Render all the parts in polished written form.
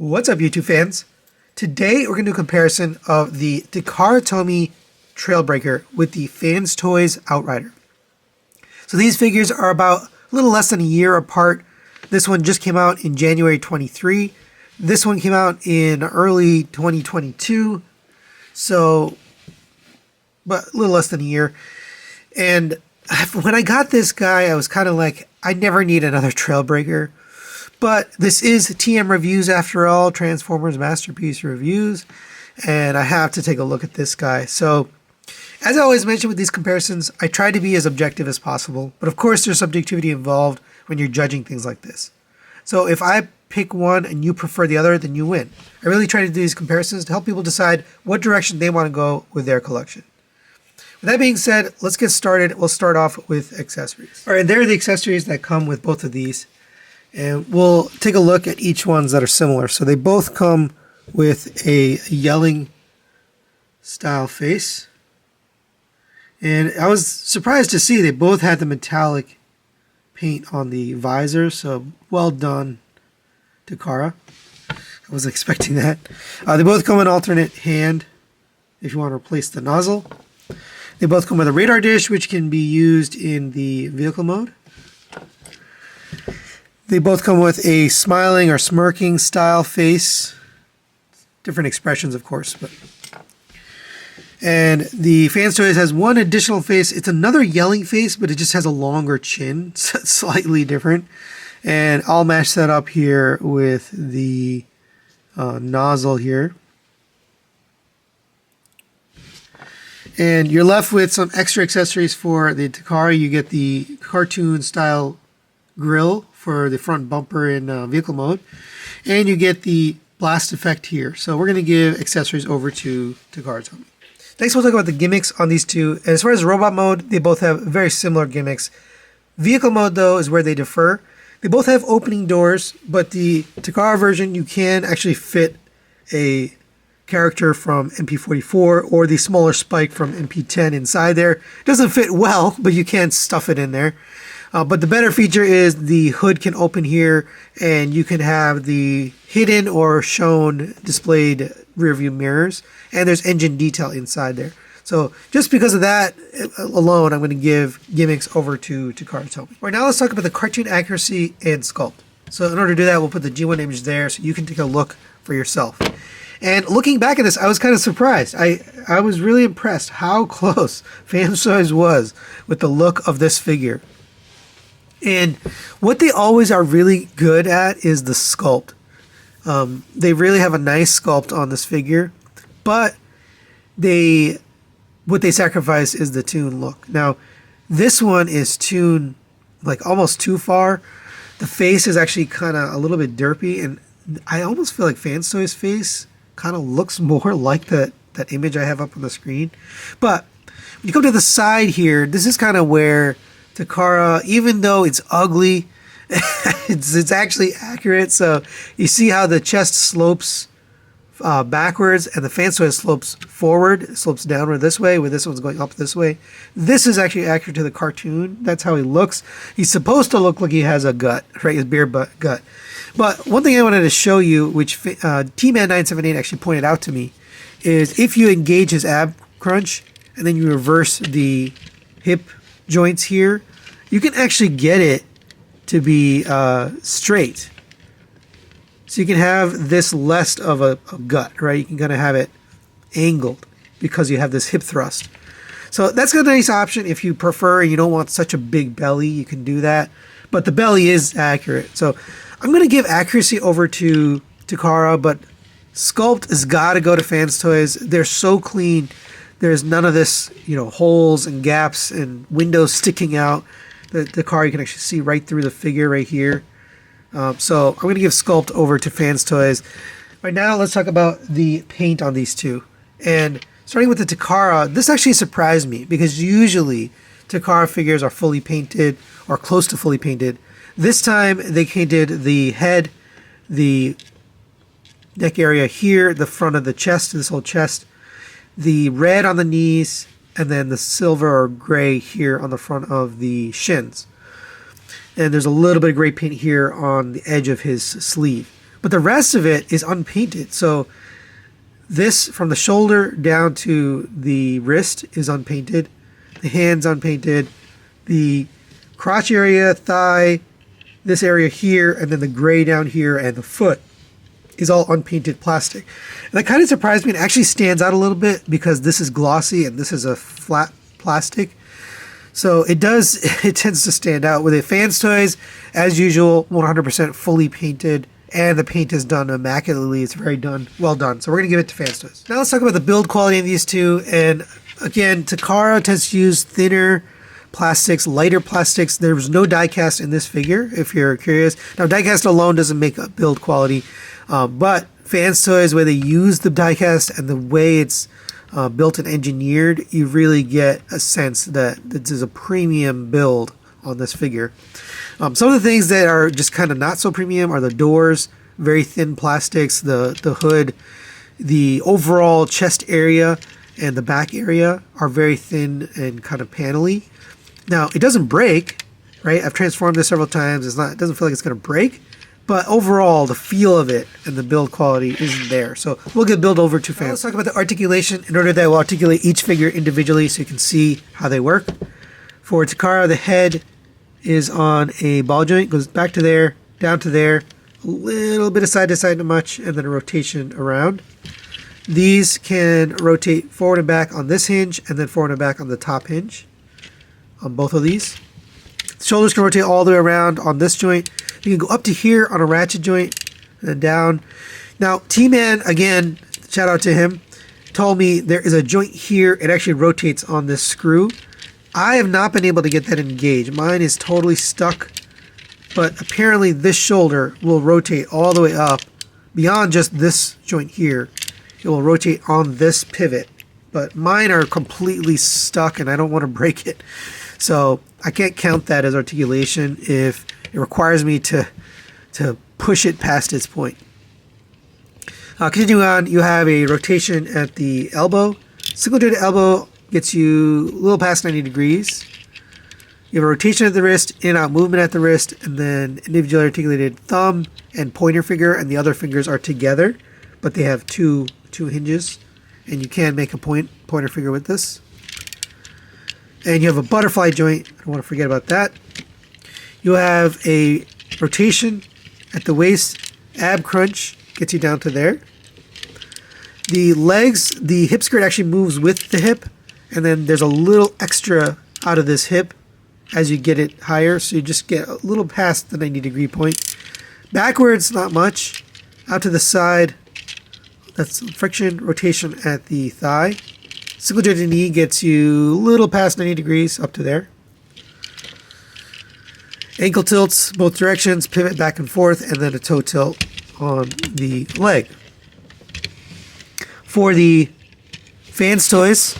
What's up, YouTube fans? Today we're going to do a comparison of the Takara Tomy Trailbreaker with the FansToys Outrider. So these figures are about a little less than a year apart. This one just came out in January 23. This one came out in early 2022. So, but a little less than a year. And when I got this guy, I was kind of like, I never need another Trailbreaker. But this is TM Reviews after all, Transformers Masterpiece Reviews, and I have to take a look at this guy. So, as I always mention with these comparisons, I try to be as objective as possible, but of course there's subjectivity involved when you're judging things like this. So if I pick one and you prefer the other, then you win. I really try to do these comparisons to help people decide what direction they want to go with their collection. With that being said, let's get started. We'll start off with accessories. All right, there are the accessories that come with both of these. And we'll take a look at each ones that are similar. So they both come with a yelling style face. And I was surprised to see they both had the metallic paint on the visor. So well done, Takara. I wasn't expecting that. They both come in alternate hand if you want to replace the nozzle. They both come with a radar dish, which can be used in the vehicle mode. They both come with a smiling or smirking style face. Different expressions, of course. And the FansToys has one additional face. It's another yelling face, but it just has a longer chin. So it's slightly different. And I'll match that up here with the nozzle here. And you're left with some extra accessories for the Takara. You get the cartoon style grill for the front bumper in vehicle mode, and you get the blast effect here. So we're going to give accessories over to Takara Tomy. Next we'll talk about the gimmicks on these two. And as far as robot mode, they both have very similar gimmicks. Vehicle mode though is where they differ. They both have opening doors, but the Takara version you can actually fit a character from MP-44 or the smaller Spike from MP-10 inside there. It doesn't fit well, but you can stuff it in there. But the better feature is the hood can open here, and you can have the hidden or shown displayed rear view mirrors, and there's engine detail inside there. So just because of that alone, I'm going to give gimmicks over to Takara Tomy. Right now, let's talk about the cartoon accuracy and sculpt. So in order to do that, we'll put the G1 image there so you can take a look for yourself. And looking back at this, I was kind of surprised. I was really impressed how close FansToys was with the look of this figure. And what they always are really good at is the sculpt. They really have a nice sculpt on this figure, but what they sacrifice is the toon look. Now, this one is toon like almost too far. The face is actually kind of a little bit derpy, and I almost feel like FansToys' face kind of looks more like that image I have up on the screen. But when you come to the side here, this is kind of where Takara, even though it's ugly, it's actually accurate. So you see how the chest slopes backwards and the FansToys slopes forward, slopes downward this way, where this one's going up this way. This is actually accurate to the cartoon. That's how he looks. He's supposed to look like he has a gut, right? His beer gut. But one thing I wanted to show you, which T-Man978 actually pointed out to me, is if you engage his ab crunch and then you reverse the hip joints here, you can actually get it to be straight. So you can have this less of a gut, right? You can kind of have it angled because you have this hip thrust. So that's a nice option if you prefer and you don't want such a big belly, you can do that. But the belly is accurate. So I'm going to give accuracy over to Takara, but sculpt has got to go to FansToys. They're so clean. There's none of this, holes and gaps and windows sticking out. The car, you can actually see right through the figure right here. So I'm going to give sculpt over to FansToys. Right now, let's talk about the paint on these two. And starting with the Takara, this actually surprised me because usually Takara figures are fully painted or close to fully painted. This time they painted the head, the neck area here, the front of the chest, this whole chest, the red on the knees, and then the silver or gray here on the front of the shins. And there's a little bit of gray paint here on the edge of his sleeve. but the rest of it is unpainted. So this from the shoulder down to the wrist is unpainted. The hands unpainted. The crotch area, thigh, this area here, and then the gray down here and the foot is all unpainted plastic. And that kind of surprised me. It actually stands out a little bit because this is glossy and this is a flat plastic. So it tends to stand out. With the FansToys, as usual, 100% fully painted, and the paint is done immaculately. It's very well done. So we're going to give it to FansToys. Now let's talk about the build quality of these two. And again, Takara tends to use thinner plastics, lighter plastics. There was no die cast in this figure, if you're curious. Now, die cast alone doesn't make a build quality, but FansToys, where they use the die cast and the way it's built and engineered, you really get a sense that this is a premium build on this figure. Some of the things that are just kind of not so premium are the doors, very thin plastics, the hood, the overall chest area and the back area are very thin and kind of panely. Now, it doesn't break, right? I've transformed this several times. It doesn't feel like it's going to break, but overall, the feel of it and the build quality isn't there. So we'll get build over to fans. Let's talk about the articulation. In order that we'll articulate each figure individually so you can see how they work. For Takara, the head is on a ball joint, goes back to there, down to there, a little bit of side to side, not much, and then a rotation around. These can rotate forward and back on this hinge, and then forward and back on the top hinge on both of these. The shoulders can rotate all the way around on this joint. You can go up to here on a ratchet joint and then down. Now, T-Man, again, shout out to him, told me there is a joint here. It actually rotates on this screw. I have not been able to get that engaged. Mine is totally stuck, but apparently this shoulder will rotate all the way up beyond just this joint here. It will rotate on this pivot, but mine are completely stuck and I don't want to break it. So I can't count that as articulation if it requires me to push it past its point. Continuing on, you have a rotation at the elbow. Single jointed elbow gets you a little past 90 degrees. You have a rotation at the wrist, in and out movement at the wrist, and then individually articulated thumb and pointer finger, and the other fingers are together, but they have two hinges, and you can make a pointer finger with this. And you have a butterfly joint. I don't want to forget about that. You have a rotation at the waist. Ab crunch gets you down to there. The legs, the hip skirt actually moves with the hip, and then there's a little extra out of this hip as you get it higher, so you just get a little past the 90-degree point. Backwards, not much. Out to the side, that's friction. Rotation at the thigh. Single jointed knee gets you a little past 90 degrees, up to there. Ankle tilts, both directions, pivot back and forth, and then a toe tilt on the leg. For the FansToys,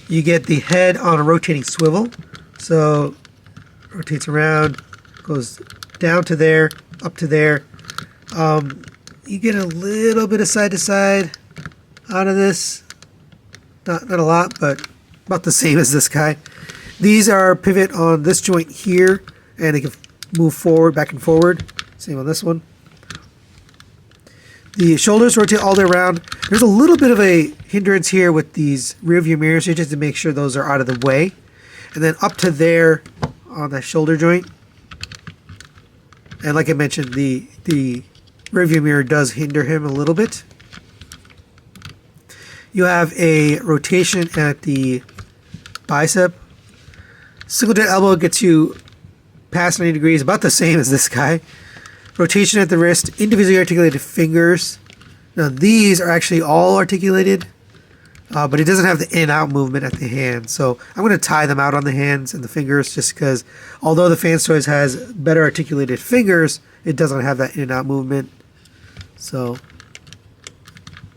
you get the head on a rotating swivel. So, rotates around, goes down to there, up to there. You get a little bit of side to side out of this. Not a lot, but about the same as this guy. These are pivot on this joint here, and they can move forward, back and forward. Same on this one. The shoulders rotate all the way around. There's a little bit of a hindrance here with these rear view mirrors, so just to make sure those are out of the way. And then up to there on that shoulder joint. And like I mentioned, the rear view mirror does hinder him a little bit. You have a rotation at the bicep. Single joint elbow gets you past 90 degrees, about the same as this guy. Rotation at the wrist, individually articulated fingers. Now these are actually all articulated, but it doesn't have the in and out movement at the hand. So I'm going to tie them out on the hands and the fingers just because although the FansToys has better articulated fingers, it doesn't have that in and out movement. So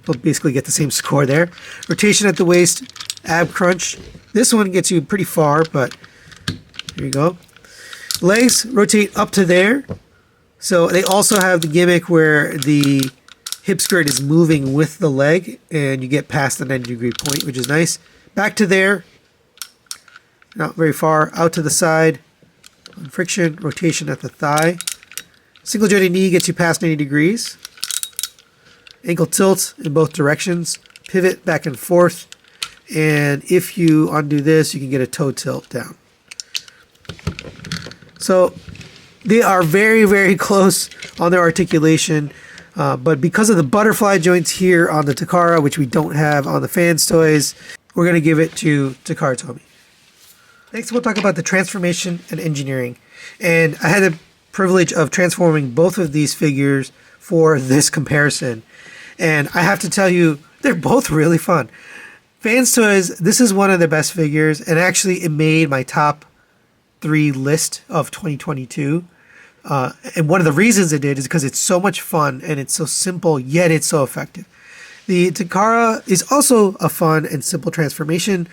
we'll basically get the same score there. Rotation at the waist, ab crunch. This one gets you pretty far, but here you go. Legs rotate up to there. So they also have the gimmick where the hip skirt is moving with the leg and you get past the 90-degree point, which is nice. Back to there. Not very far. Out to the side. Friction, rotation at the thigh. Single jointed knee gets you past 90 degrees. Ankle tilt in both directions. Pivot back and forth. And if you undo this, you can get a toe tilt down. So they are very, very close on their articulation. But because of the butterfly joints here on the Takara, which we don't have on the FansToys, we're going to give it to Takara Tomy. Next, we'll talk about the transformation and engineering. And I had the privilege of transforming both of these figures for this comparison. And I have to tell you, they're both really fun. FansToys, this is one of the best figures, and actually it made my top 3 list of 2022. And one of the reasons it did is because it's so much fun and it's so simple, yet it's so effective. The Takara is also a fun and simple transformation.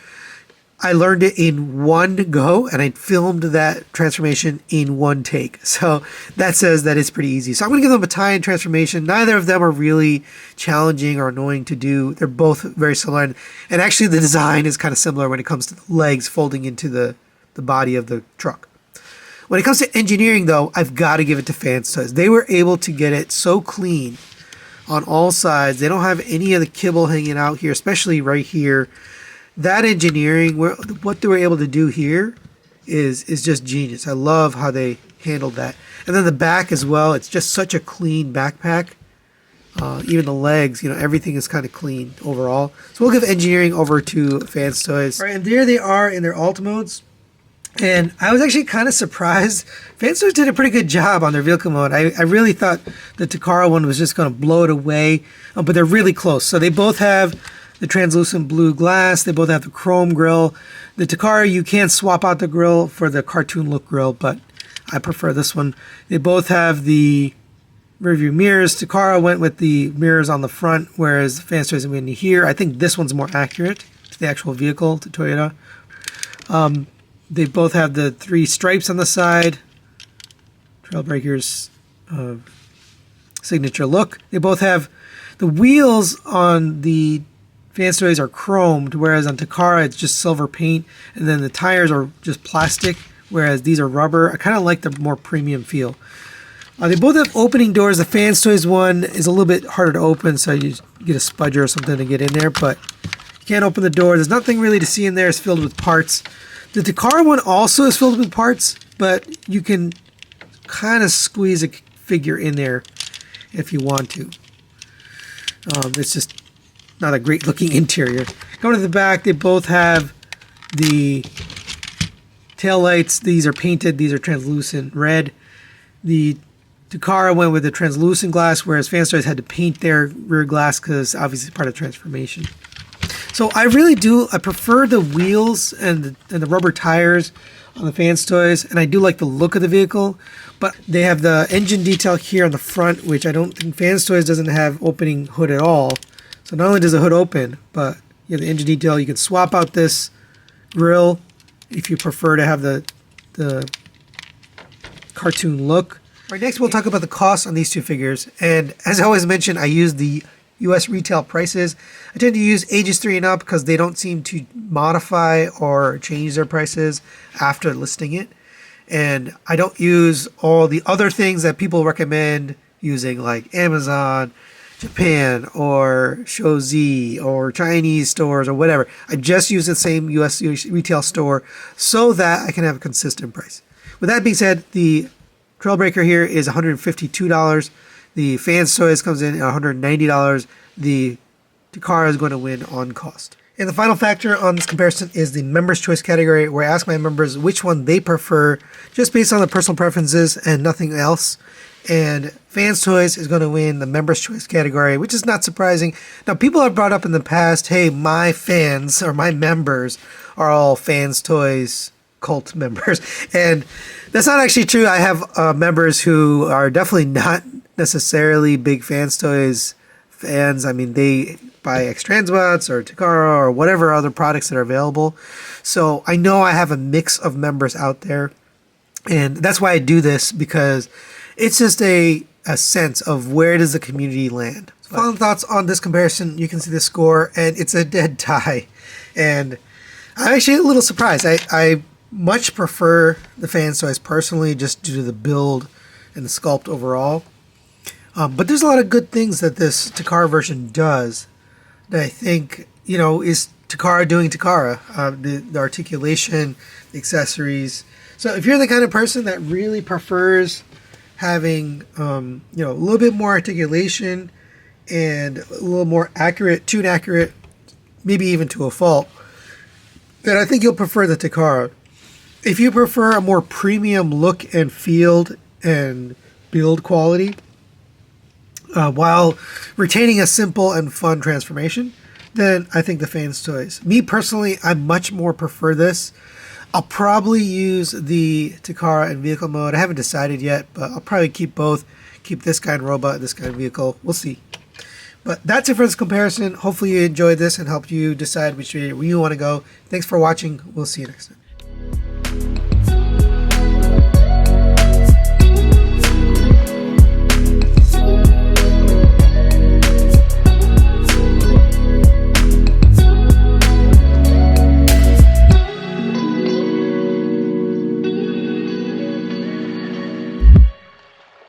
I learned it in one go, and I filmed that transformation in one take. So that says that it's pretty easy. So I'm going to give them a tie-in transformation. Neither of them are really challenging or annoying to do. They're both very similar. And actually the design is kind of similar when it comes to the legs folding into the body of the truck. When it comes to engineering, though, I've got to give it to FansToys. They were able to get it so clean on all sides. They don't have any of the kibble hanging out here, especially right here. That engineering, what they were able to do here is just genius. I love how they handled that. And then the back as well, it's just such a clean backpack. Even the legs, everything is kind of clean overall. So we'll give engineering over to FansToys. All right, and there they are in their alt modes. And I was actually kind of surprised. FansToys did a pretty good job on their vehicle mode. I really thought the Takara one was just going to blow it away, but they're really close. So they both have the translucent blue glass. They both have the chrome grille. The Takara, you can swap out the grille for the cartoon look grille, but I prefer this one. They both have the rearview mirrors. Takara went with the mirrors on the front, whereas FansToys went in here. I think this one's more accurate to the actual vehicle, to Toyota. They both have the 3 stripes on the side. Trailbreaker's signature look. They both have the wheels on the FansToys are chromed, whereas on Takara it's just silver paint, and then the tires are just plastic, whereas these are rubber. I kind of like the more premium feel. They both have opening doors. The FansToys one is a little bit harder to open, so you get a spudger or something to get in there, but you can't open the door. There's nothing really to see in there. It's filled with parts. The Takara one also is filled with parts, but you can kind of squeeze a figure in there if you want to. It's just not a great looking interior. Going to the back, they both have the tail lights. These are painted. These are translucent red. The Takara went with the translucent glass, whereas FansToys had to paint their rear glass because obviously it's part of transformation. So I really do. I prefer the wheels and the rubber tires on the FansToys, and I do like the look of the vehicle. But they have the engine detail here on the front, which I don't think FansToys doesn't have opening hood at all. So not only does the hood open, but you have the engine detail. You can swap out this grille if you prefer to have the cartoon look. All right, next we'll talk about the cost on these 2 figures. And as I always mention, I use the US retail prices. I tend to use ages 3 and up because they don't seem to modify or change their prices after listing it. And I don't use all the other things that people recommend using, like Amazon, Japan, or Show Z, or Chinese stores, or whatever. I just use the same US retail store so that I can have a consistent price. With that being said, the Trailbreaker here is $152. The FansToys comes in at $190. The Takara is going to win on cost. And the final factor on this comparison is the Members' Choice category, where I ask my members which one they prefer, just based on their personal preferences and nothing else. And FansToys is going to win the Members' Choice category, which is not surprising. Now, people have brought up in the past, hey, my fans or my members are all FansToys cult members. And that's not actually true. I have members who are definitely not necessarily big FansToys fans. I mean, they buy X-Transbots or Takara or whatever other products that are available. So I know I have a mix of members out there. And that's why I do this, because it's just a sense of where does the community land. So final thoughts on this comparison. You can see the score, and it's a dead tie. And I'm actually a little surprised. I much prefer the FansToys personally, just due to the build, and the sculpt overall. But there's a lot of good things that this Takara version does that I think, you know, is Takara doing Takara. The articulation, the accessories. So if you're the kind of person that really prefers having, you know, a little bit more articulation and a little more accurate, tune accurate, maybe even to a fault, then I think you'll prefer the Takara. If you prefer a more premium look and feel and build quality, while retaining a simple and fun transformation, then I think the FansToys. Me personally, I much more prefer this. I'll probably use the Takara in vehicle mode. I haven't decided yet, but I'll probably keep both. Keep this kind of robot, this kind of vehicle. We'll see. But that's it for this comparison. Hopefully you enjoyed this and helped you decide which way you want to go. Thanks for watching. We'll see you next time.